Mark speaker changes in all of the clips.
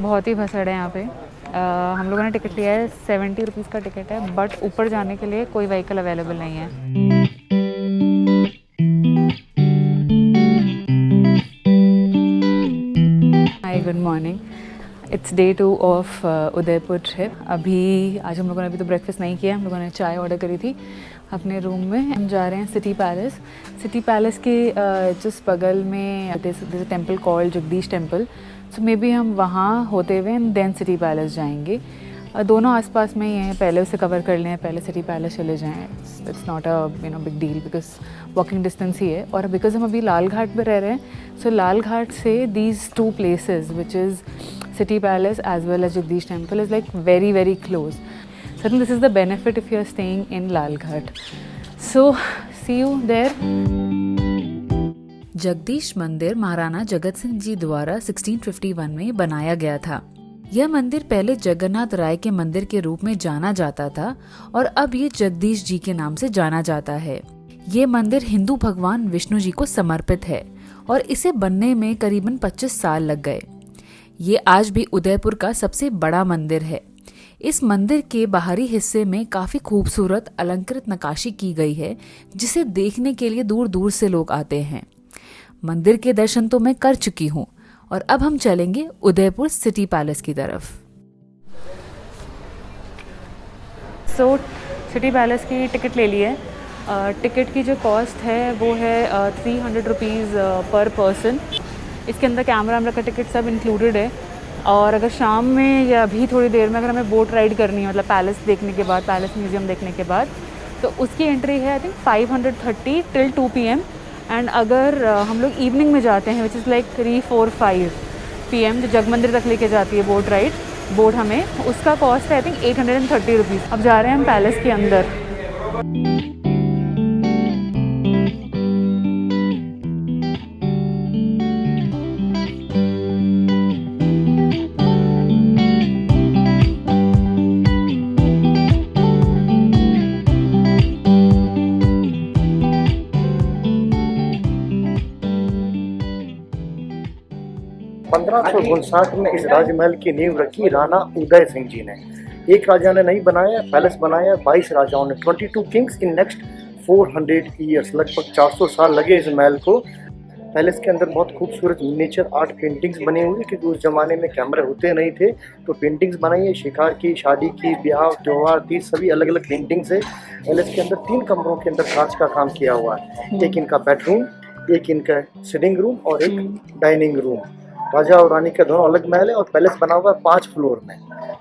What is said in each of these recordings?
Speaker 1: बहुत ही भसड़ है यहाँ पे। हम लोगों ने टिकट लिया है, 70 रुपीज़ का टिकट है, बट ऊपर जाने के लिए कोई व्हीकल अवेलेबल नहीं है। Hi, good morning. It's day 2 of Udaipur trip. आज हम लोगों ने तो ब्रेकफास्ट नहीं किया, हम लोगों ने चाय ऑर्डर करी थी अपने रूम में। हम जा रहे हैं सिटी पैलेस। सिटी पैलेस के जस्ट बगल में temple called Jagdish temple, so may be हम वहाँ होते हुए देन सिटी पैलेस जाएंगे। दोनों आसपास में ही हैं, पहले उसे कवर कर लें, पहले सिटी पैलेस चले जाएं। It's not a big deal because walking distance ही है। और बिकॉज हम अभी लाल घाट पर रह रहे हैं, सो लाल घाट से these 2 places which is city palace as well as Jagdish temple is like very very close. So I think this is the benefit if you are staying in Lal Ghat. So see you there.
Speaker 2: Jagdish मंदिर महाराणा जगत सिंह जी द्वारा 1651 में बनाया गया था। यह मंदिर पहले जगन्नाथ राय के मंदिर के रूप में जाना जाता था और अब ये जगदीश जी के नाम से जाना जाता है। ये मंदिर हिंदू भगवान विष्णु जी को समर्पित है और इसे बनने में करीबन 25 साल लग गए। ये आज भी उदयपुर का सबसे बड़ा मंदिर है। इस मंदिर के बाहरी हिस्से में काफी खूबसूरत अलंकृत नक्काशी की गई है, जिसे देखने के लिए दूर दूर से लोग आते हैं। मंदिर के दर्शन तो मैं कर चुकी हूँ और अब हम चलेंगे उदयपुर सिटी पैलेस की तरफ।
Speaker 1: सो सिटी पैलेस की टिकट ले ली है। टिकट की जो कॉस्ट है वो है 300 रुपीज़ पर पर्सन। इसके अंदर कैमरा वैमरा का टिकट सब इंक्लूडेड है। और अगर शाम में या अभी थोड़ी देर में अगर हमें बोट राइड करनी है, मतलब पैलेस देखने के बाद, पैलेस म्यूजियम देखने के बाद, तो उसकी एंट्री है I think 530 till 2 PM। And अगर हम लोग इवनिंग में जाते हैं विच इज़ लाइक 3, 4, 5 PM, जो जग मंदिर तक लेके जाती है बोट राइड, बोट हमें, उसका कॉस्ट है आई थिंक 830 रुपीज़। अब जा रहे हैं हम पैलेस के अंदर।
Speaker 3: 1559 में इस राजमहल की नींव रखी राणा उदय सिंह जी ने। एक राजा ने नहीं बनाया, पैलेस बनाया 22 राजाओं ने, 22 किंग्स इन नेक्स्ट 400 ईयर्स। लगभग 400 साल लगे इस महल को। पैलेस के अंदर बहुत खूबसूरत मिनिएचर आर्ट पेंटिंग्स बनी हुई, क्योंकि उस जमाने में कैमरे होते नहीं थे, तो पेंटिंग्स बनाई है। शिकार की, शादी की, ब्याह, त्योहार, तीज, सभी अलग अलग पेंटिंग्स है। पैलेस के अंदर 3 कमरों के अंदर कांच का काम किया हुआ है। एक इनका बेडरूम, एक इनका सिटिंग रूम और एक डाइनिंग रूम। राजा और रानी का दोनों अलग महल है और पैलेस बना हुआ है 5 फ्लोर में।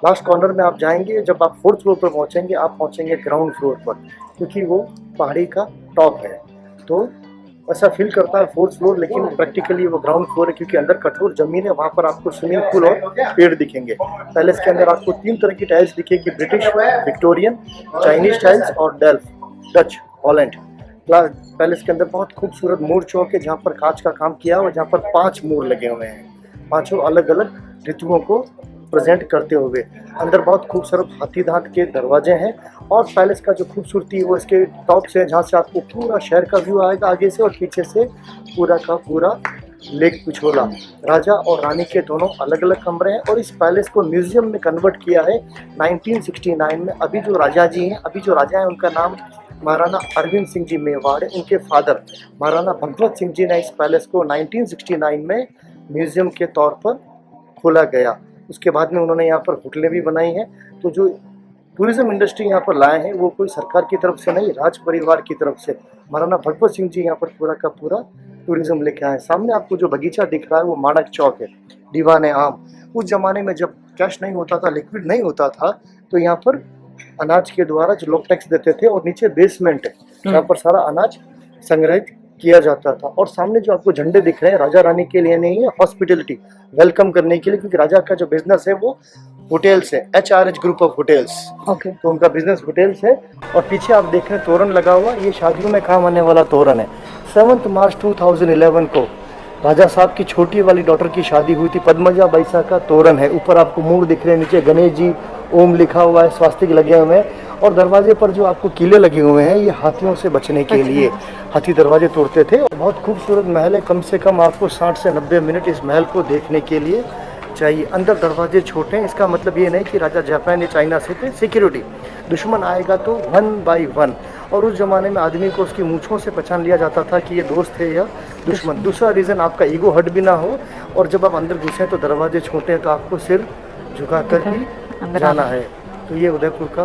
Speaker 3: लास्ट कॉर्नर में आप जाएंगे, जब आप 4th फ्लोर पर पहुंचेंगे, आप पहुंचेंगे ग्राउंड फ्लोर पर, क्योंकि वो पहाड़ी का टॉप है। तो ऐसा फील करता है 4th फ्लोर, लेकिन प्रैक्टिकली वो ग्राउंड फ्लोर है, क्योंकि अंदर कठोर जमीन है। वहाँ पर आपको स्विमिंग पूल और पेड़ दिखेंगे। पैलेस के अंदर आपको 3 तरह की टाइल्स दिखेगी, ब्रिटिश, विक्टोरियन, चाइनीज टाइल्स और डच, हॉलैंड। पैलेस के अंदर बहुत खूबसूरत मोर चौक है, जहाँ पर कांच का काम किया हुआ, जहाँ पर 5 मोर लगे हुए हैं, 5 अलग अलग ऋतुओं को प्रेजेंट करते हुए। अंदर बहुत खूबसूरत हाथी दांत के दरवाजे हैं। और पैलेस का जो खूबसूरती है वो इसके टॉप से, जहाँ से आपको पूरा शहर का व्यू आएगा आगे से, और पीछे से पूरा का पूरा लेक पिछोला। राजा और रानी के दोनों अलग अलग कमरे हैं और इस पैलेस को म्यूजियम में कन्वर्ट किया है 1969 में। अभी जो राजा हैं उनका नाम महाराणा अरविंद सिंह जी मेवाड़ है। उनके फादर महाराणा भगवत सिंह जी ने इस पैलेस को 1969 में म्यूजियम के तौर पर खोला गया। उसके बाद में उन्होंने यहाँ पर होटलें भी बनाई हैं। तो जो टूरिज्म इंडस्ट्री यहाँ पर लाए हैं वो कोई सरकार की तरफ से नहीं, राज परिवार की तरफ से। महाराणा भगवत सिंह जी यहाँ पर पूरा का पूरा टूरिज्म लेके आए। सामने आपको जो बगीचा दिख रहा है वो माणक चौक है, दीवान आम। उस जमाने में जब कैश नहीं होता था, लिक्विड नहीं होता था, तो यहाँ पर अनाज के द्वारा जो लोग टैक्स देते थे, और नीचे बेसमेंट है, यहाँ पर सारा अनाज संग्रहित किया जाता था। और सामने जो आपको झंडे दिख रहे हैं, राजा रानी के लिए नहीं है, हॉस्पिटलिटी, वेलकम करने के लिए, क्योंकि राजा का जो बिजनेस है वो होटेल्स है, HRH ग्रुप ऑफ होटेल्स। तो उनका बिजनेस होटेल्स है। और पीछे आप देख रहे हैं तोरण लगा हुआ, ये शादियों में काम आने वाला तोरण है। 7 मार्च 2011 को राजा साहब की छोटी वाली डॉटर की शादी हुई थी। पद्मजा बैसा का तोरण है। ऊपर आपको मूड दिख रहे हैं, नीचे गणेश जी, ओम लिखा हुआ है, स्वास्तिक लगे हुए हैं। और दरवाजे पर जो आपको कीले लगे हुए हैं, ये हाथियों से बचने के लिए, हाथी दरवाजे तोड़ते थे। बहुत खूबसूरत महल है। कम से कम आपको 60 से 90 मिनट इस महल को देखने के लिए चाहिए। अंदर दरवाजे छोटे हैं, इसका मतलब ये नहीं कि राजा जापान या चाइना से थे। सिक्योरिटी, दुश्मन आएगा तो 1 बाय 1, और उस ज़माने में आदमी को उसकी मूँछों से पहचान लिया जाता था कि ये दोस्त है या दुश्मन। दूसरा रीज़न, आपका ईगो हर्ट भी ना हो, और जब आप अंदर घुसे तो दरवाजे छोटे हैं तो आपको सिर झुका कर ही जाना है। तो ये उदयपुर का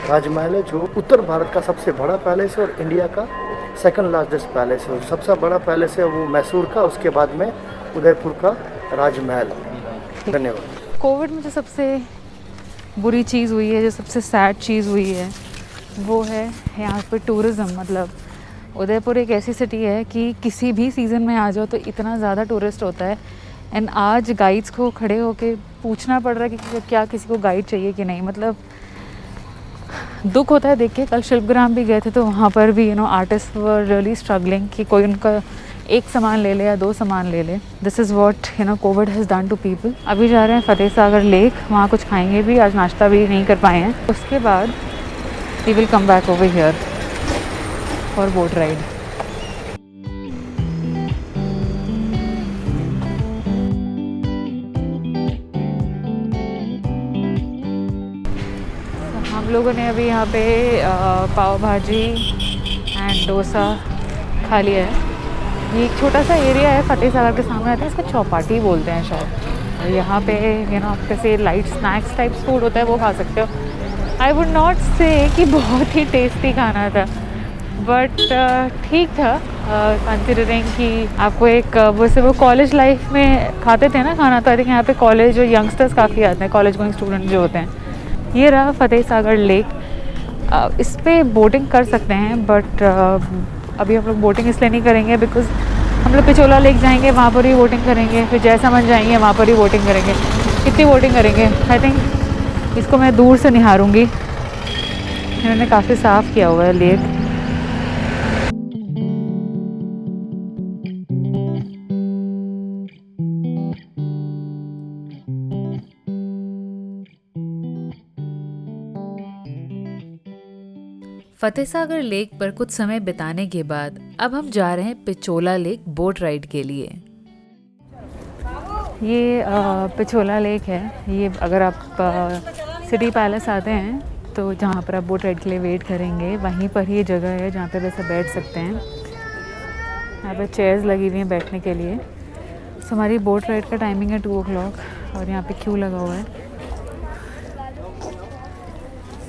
Speaker 3: राजमहल है, जो उत्तर भारत का सबसे बड़ा पैलेस है और इंडिया का सेकंड लार्जेस्ट पैलेस है। सबसे बड़ा पैलेस है वो मैसूर का, उसके बाद में उदयपुर का राजमहल। धन्यवाद।
Speaker 1: कोविड में जो सबसे बुरी चीज़ हुई है, जो सबसे सैड चीज़ हुई है, वो है यहाँ पे टूरिज़्म। मतलब उदयपुर एक ऐसी सिटी है कि किसी भी सीज़न में आ जाओ तो इतना ज़्यादा टूरिस्ट होता है। एंड आज गाइड्स को खड़े होके पूछना पड़ रहा है कि क्या किसी को गाइड चाहिए कि नहीं। मतलब दुख होता है देख के। कल शिल्पग्राम भी गए थे तो वहाँ पर भी आर्टिस्ट वर रियली स्ट्रगलिंग कि कोई उनका एक सामान ले ले या 2 सामान ले ले। This is what covid has done to people. अभी जा रहे हैं फतेह सागर लेक, वहाँ कुछ खाएंगे भी, आज नाश्ता भी नहीं कर पाए हैं। उसके बाद we will come back over here for boat ride. हम लोगों ने अभी यहाँ पे पाव भाजी एंड डोसा खा लिया है। ये एक छोटा सा एरिया है फतेह सागर के सामने आता है, इसको चौपाटी बोलते हैं शायद। और यहाँ पे कैसे लाइट स्नैक्स टाइप फूड होता है वो खा सकते हो। आई वुड नॉट से कि बहुत ही टेस्टी खाना था, बट ठीक था कंसिडरिंग कि आपको एक वैसे वो कॉलेज लाइफ में खाते थे ना खाना, तो आई थिंक यहाँ पे कॉलेज और यंगस्टर्स काफ़ी आते हैं, कॉलेज गोइंग स्टूडेंट जो होते हैं। ये रहा फतेह सागर लेक। इस पे बोटिंग कर सकते हैं, बट अभी हम लोग बोटिंग इसलिए नहीं करेंगे बिकॉज हम लोग पिछोला लेक जाएंगे, वहाँ पर ही बोटिंग करेंगे, फिर जैसलमेर जाएंगे वहाँ पर ही बोटिंग करेंगे। कितनी बोटिंग करेंगे? आई थिंक इसको मैं दूर से निहारूंगी। इन्होंने काफ़ी साफ़ किया हुआ है लेक।
Speaker 2: फतेह सागर लेक पर कुछ समय बिताने के बाद अब हम जा रहे हैं पिचोला लेक बोट राइड के लिए।
Speaker 1: ये पिछोला लेक है। ये अगर आप सिटी पैलेस आते हैं तो जहाँ पर आप बोट राइड के लिए वेट करेंगे, वहीं पर ही ये जगह है जहाँ पे वैसे बैठ सकते हैं। यहाँ पे चेयर्स लगी हुई हैं बैठने के लिए। सो हमारी बोट राइड का टाइमिंग है 2 o'clock और यहाँ पे क्यू लगा हुआ है।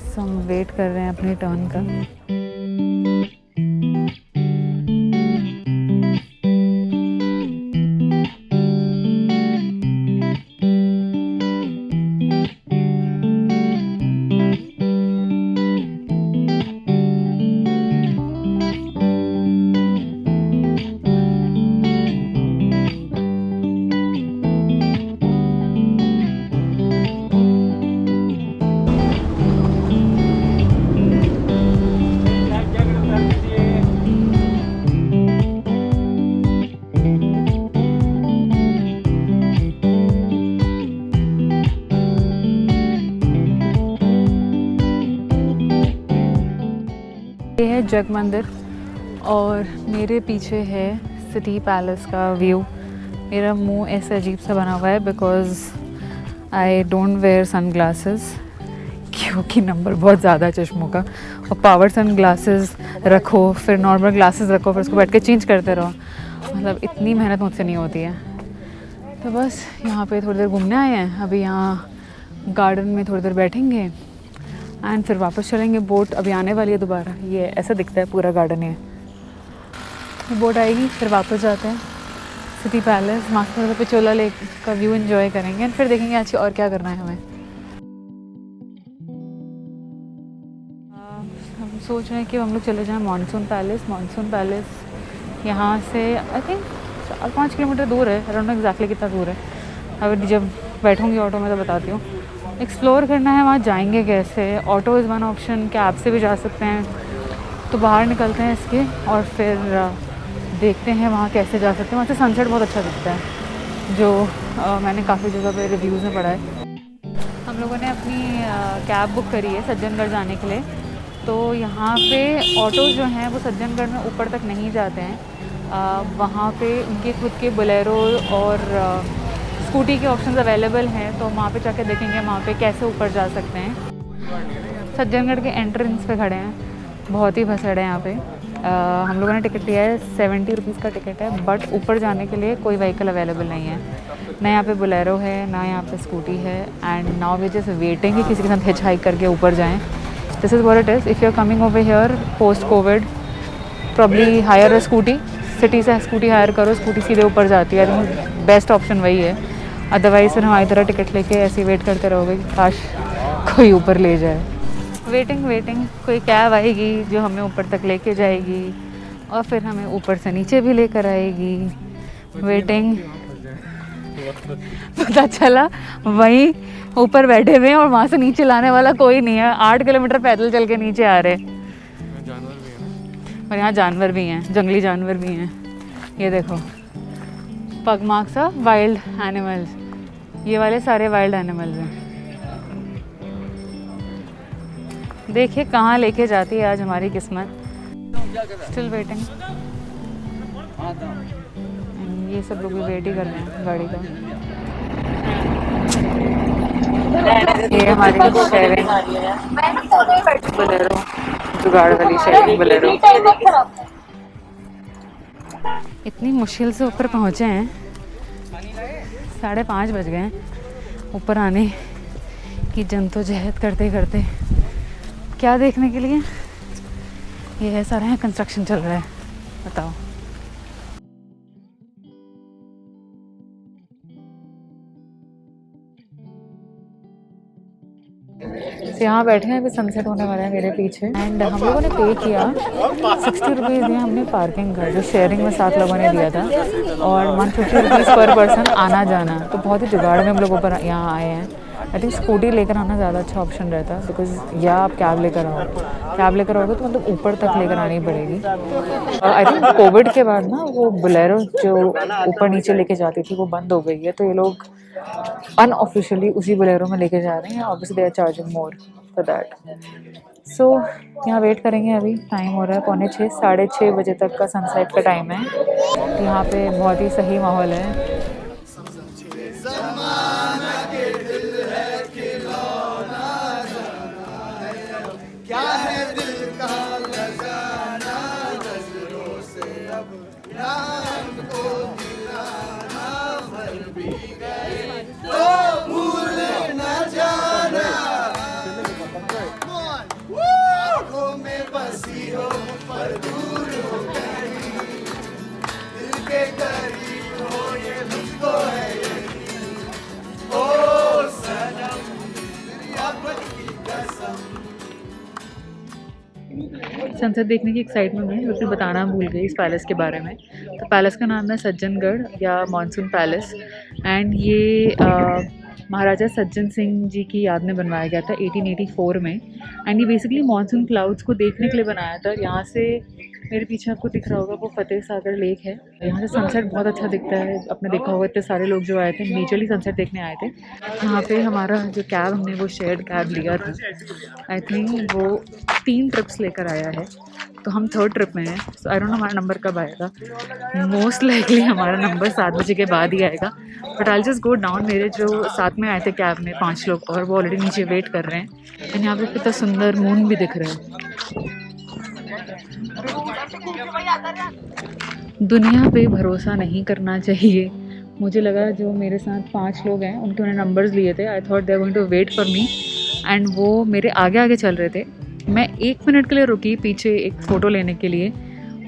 Speaker 1: सो हम वेट कर रहे हैं अपनी टर्न का। ये है जग मंदिर और मेरे पीछे है सिटी पैलेस का व्यू। मेरा मुंह ऐसा अजीब सा बना हुआ है because I don't wear sunglasses, क्योंकि नंबर बहुत ज़्यादा है चश्मों का। और पावर सन ग्लासेस रखो, फिर नॉर्मल ग्लासेस रखो, फिर उसको बैठ के चेंज करते रहो। मतलब इतनी मेहनत मुझसे नहीं होती है। तो बस यहाँ पे थोड़ी देर घूमने आए हैं। अभी यहाँ गार्डन में थोड़ी देर बैठेंगे एंड फिर वापस चलेंगे। बोट अभी आने वाली है दोबारा। ये ऐसा दिखता है पूरा गार्डन। ये बोट आएगी, फिर वापस जाते हैं city palace, master Pichola lake का व्यू एंजॉय करेंगे एंड फिर देखेंगे आज और क्या करना है हमें। हम सोच रहे हैं कि हम लोग चले जाएं मानसून पैलेस। मानसून पैलेस यहाँ से आई थिंक 4-5 किलोमीटर दूर है। आई डोंट नो एग्जैक्टली कितना दूर है। अगर जब बैठूंगी ऑटो में तो बताती हूँ। एक्सप्लोर करना है वहाँ जाएंगे कैसे। Auto is one option, cab से भी जा सकते हैं। तो बाहर निकलते हैं इसके और फिर देखते हैं वहाँ कैसे जा सकते हैं। वहाँ से सनसेट बहुत अच्छा दिखता है, जो मैंने काफ़ी जगह पे रिव्यूज़ में पढ़ा है। हम लोगों ने अपनी कैब बुक करी है सज्जनगढ़ जाने के लिए। तो यहाँ पे ऑटो जो हैं वो सज्जनगढ़ में ऊपर तक नहीं जाते हैं। वहाँ पे उनके खुद के बोलेरो और स्कूटी के ऑप्शंस अवेलेबल हैं, तो वहाँ पे जाके देखेंगे वहाँ पे कैसे ऊपर जा सकते हैं। सज्जनगढ़ के एंट्रेंस पे खड़े हैं, बहुत ही भसड़ है यहाँ पे। हम लोगों ने टिकट लिया है, 70 रुपीज़ का टिकट है, बट ऊपर जाने के लिए कोई व्हीकल अवेलेबल नहीं है, ना यहाँ पे बोलेरो है ना यहाँ पे स्कूटी है। And now we just waiting कि किसी के साथ हिच हाइक करके ऊपर जाएँ। This is what it is. If you are coming over here post covid, probably hire a scooty, city से स्कूटी हायर करो, स्कूटी सीधे ऊपर जाती है। आई थिंक बेस्ट ऑप्शन वही है। अदरवाइज़ फिर हमारी तरह टिकट लेके ऐसे ही वेट करते रहोगे कि काश कोई ऊपर ले जाए। वेटिंग कोई कैब आएगी जो हमें ऊपर तक लेके जाएगी और फिर हमें ऊपर से नीचे भी लेकर आएगी। वेटिंग, पता चला वहीं ऊपर बैठे हुए हैं और वहाँ से नीचे लाने वाला कोई नहीं है। 8 किलोमीटर पैदल चल के नीचे आ रहे, और यहाँ जानवर भी हैं, जंगली जानवर भी हैं। ये देखो, पग मार्क्स ऑफ वाइल्ड एनिमल्स, ये वाले सारे वाइल्ड एनिमल्स हैं। देखिए कहाँ लेके जाती है आज हमारी किस्मत। स्टिल वेटिंग, ये सब लोग भी वेट ही कर रहे हैं गाड़ी का। ये हमारी शेयरिंग बोलेरो, जुगाड़ वाली शेयरिंग बोलेरो। इतनी मुश्किल से ऊपर पहुँचे हैं, 5:30 बज गए हैं। ऊपर आने की जद्दोजहद करते करते क्या देखने के लिए? ये है सारा, यहाँ कंस्ट्रक्शन चल रहा है। बताओ, यहाँ बैठे हैं, अभी सनसेट होने वाला है मेरे पीछे। एंड हम लोगों ने पे किया 60 रुपीज़ दिया हमने पार्किंग का, जो शेयरिंग में 7 लोगों ने दिया था, और 150 रुपीज़ पर पर्सन आना जाना। तो बहुत ही जुगाड़ में हम लोग ऊपर यहाँ आए हैं। आई थिंक स्कूटी लेकर आना ज़्यादा अच्छा ऑप्शन रहता है, बिकॉज या आप कैब लेकर आओ, कैब लेकर आओगे तो मतलब ऊपर तक लेकर आनी पड़ेगी। आई थिंक कोविड के बाद ना वो बोलेरो जो ऊपर नीचे लेके जाती थी वो बंद हो गई है, तो ये लोग अनऑफिशियली उसी बोलेरो में लेके जा रहे हैं। Obviously they are charging more for that. So यहाँ वेट करेंगे। अभी टाइम हो रहा है 5:45, 6:30 बजे तक का सनसेट का टाइम है। यहाँ पे बहुत ही सही माहौल है। सनसेट देखने की एक्साइटमेंट में बिल्कुल बताना भूल गई इस पैलेस के बारे में। तो पैलेस का नाम है सज्जनगढ़ या मानसून पैलेस, एंड ये महाराजा सज्जन सिंह जी की याद में बनवाया गया था 1884 में। एंड ये बेसिकली मानसून क्लाउड्स को देखने के लिए बनाया था। यहाँ से मेरे पीछे आपको दिख रहा होगा वो फतेह सागर लेक है, यहाँ से सनसेट बहुत अच्छा दिखता है। आपने देखा होगा इतने सारे लोग जो आए थे नेचुरली सनसेट देखने आए थे। यहाँ पे हमारा जो कैब, हमने वो शेयर्ड कैब लिया था, आई थिंक वो 3 ट्रिप्स लेकर आया है, तो हम 3rd ट्रिप में हैं। सो आई डोंट नो हमारा नंबर कब आएगा, मोस्ट लाइकली हमारा नंबर 7 बजे के बाद ही आएगा। But I just go down. मेरे जो साथ में आए थे कैब में 5 लोग, और वो ऑलरेडी नीचे वेट कर रहे हैं। एंड यहाँ पे कितना सुंदर मून भी दिख रहा है। दुनिया पे भरोसा नहीं करना चाहिए। मुझे लगा जो मेरे साथ 5 लोग हैं उनके उन्होंने नंबर्स लिए थे, I thought they are going to wait for me, and वो मेरे आगे आगे चल रहे थे। मैं 1 मिनट के लिए रुकी पीछे एक फ़ोटो लेने के लिए,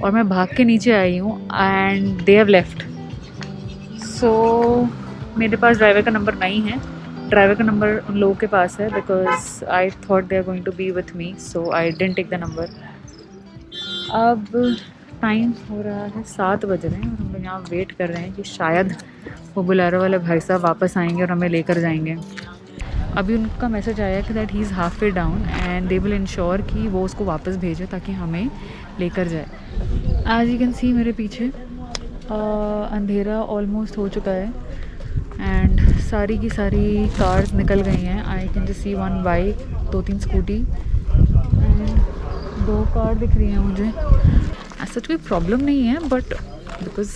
Speaker 1: और मैं भाग के नीचे आई हूँ एंड दे हैव लेफ्ट। सो मेरे पास ड्राइवर का नंबर नहीं है, ड्राइवर का नंबर उन लोगों के पास है, because I thought they are going to be with me, so I didn't take the number. अब टाइम हो रहा है 7 बज रहे हैं और हम लोग यहाँ वेट कर रहे हैं कि शायद वो बोलेरो वाले भाई साहब वापस आएंगे और हमें लेकर जाएंगे। अभी उनका मैसेज आया कि that he is half way down and they will ensure कि वो उसको वापस भेजे ताकि हमें लेकर जाए। आज यू कैन सी मेरे पीछे अंधेरा ऑलमोस्ट हो चुका है एंड सारी की सारी कार्स निकल गई हैं। I can just see 1 bike, 2-3 scooty, 2 car दिख रही हैं मुझे। सच कोई प्रॉब्लम नहीं है, बट बिकॉज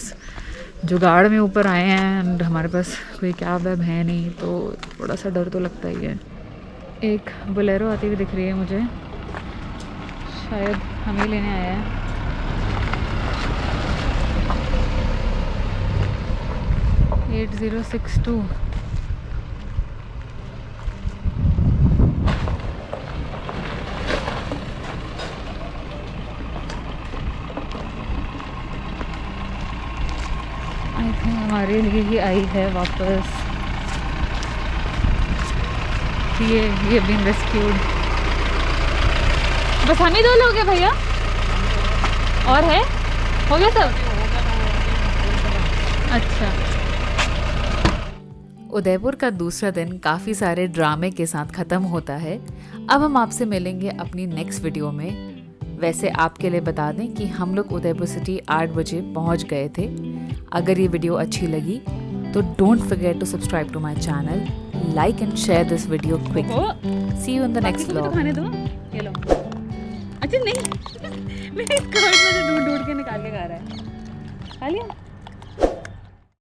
Speaker 1: जुगाड़ में ऊपर आए हैं एंड हमारे पास कोई कैब वैब है नहीं, तो थोड़ा सा डर तो लगता ही है। एक बोलेरो आती हुई दिख रही है मुझे, शायद हमें लेने आया है। एट 062 आई थिंक हमारे लिए ही आई है वापस। ये बीन रेस्क्यूड। बस हम ही 2 लोग हैं भैया, और है? हो गया सब? अच्छा।
Speaker 2: उदयपुर का दूसरा दिन काफ़ी सारे ड्रामे के साथ ख़त्म होता है। अब हम आपसे मिलेंगे अपनी नेक्स्ट वीडियो में। वैसे आपके लिए बता दें कि हम लोग उदयपुर सिटी 8 बजे पहुंच गए थे। अगर ये वीडियो अच्छी लगी तो don't forget to subscribe to my channel, like and share this video quickly. See you in the next vlog.
Speaker 1: खाने दो, ये लो। अच्छा नहीं, मेरे स्कर्ट में से ढूंढ के निकाल के खा रहा है। खा लिया?